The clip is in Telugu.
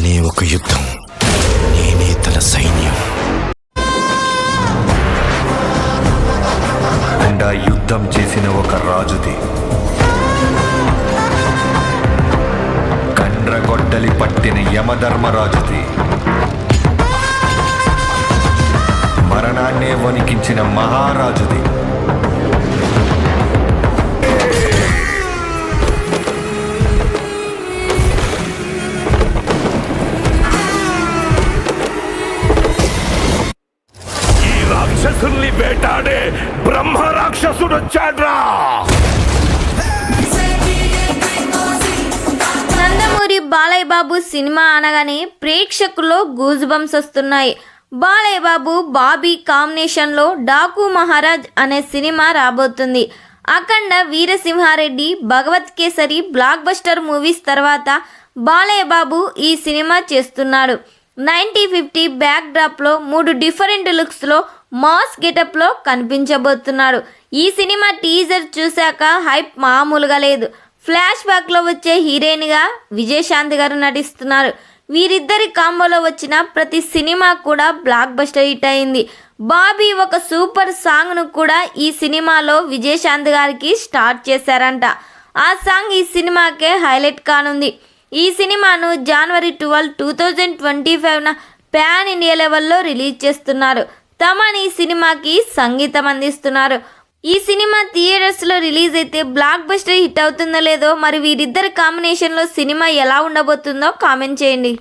నేనే ఒక యుద్ధం, నేనే తన సైన్యం. గుండా యుద్ధం చేసిన ఒక రాజుది, కండ్రగొడ్డలి పట్టిన యమధర్మరాజుది, మరణాన్నే వణికించిన మహారాజుది. రాక్షసుల్ని వేటాడే బ్రహ్మ రాక్షసుడు వచ్చాడ్రా. నందమూరి బాలయ్య బాబు సినిమా అనగానే ప్రేక్షకుల్లో గూజ్ బంప్స్ వస్తున్నాయి. బాలయ్య బాబు బాబీ కాంబినేషన్లో డాకు మహారాజ్ అనే సినిమా రాబోతుంది. అఖండ, వీరసింహారెడ్డి, భగవత్ కేసరి బ్లాక్ బస్టర్ మూవీస్ తర్వాత బాలయ్య బాబు ఈ సినిమా చేస్తున్నాడు. 1950 బ్యాక్ డ్రాప్లో 3 డిఫరెంట్ లుక్స్లో మాస్ గెటప్లో కనిపించబోతున్నాడు. ఈ సినిమా టీజర్ చూశాక హైప్ మామూలుగా లేదు. ఫ్లాష్ బ్యాక్లో వచ్చే హీరోయిన్గా విజయశాంతి గారు నటిస్తున్నారు. వీరిద్దరి కాంబోలో వచ్చిన ప్రతి సినిమా కూడా బ్లాక్ బస్టర్ హిట్ అయింది. బాబీ ఒక సూపర్ సాంగ్ను కూడా ఈ సినిమాలో విజయశాంతి గారికి స్టార్ట్ చేశారంట. ఆ సాంగ్ ఈ సినిమాకే హైలైట్ కానుంది. ఈ సినిమాను జనవరి 12, 2025న ప్యాన్ ఇండియా లెవెల్లో రిలీజ్ చేస్తున్నారు. తమన్ ఈ సినిమాకి సంగీతం అందిస్తున్నారు. ఈ సినిమా థియేటర్స్లో రిలీజ్ అయితే బ్లాక్ బస్టర్ హిట్ అవుతుందో లేదో, మరి వీరిద్దరి కాంబినేషన్లో సినిమా ఎలా ఉండబోతుందో కామెంట్ చేయండి.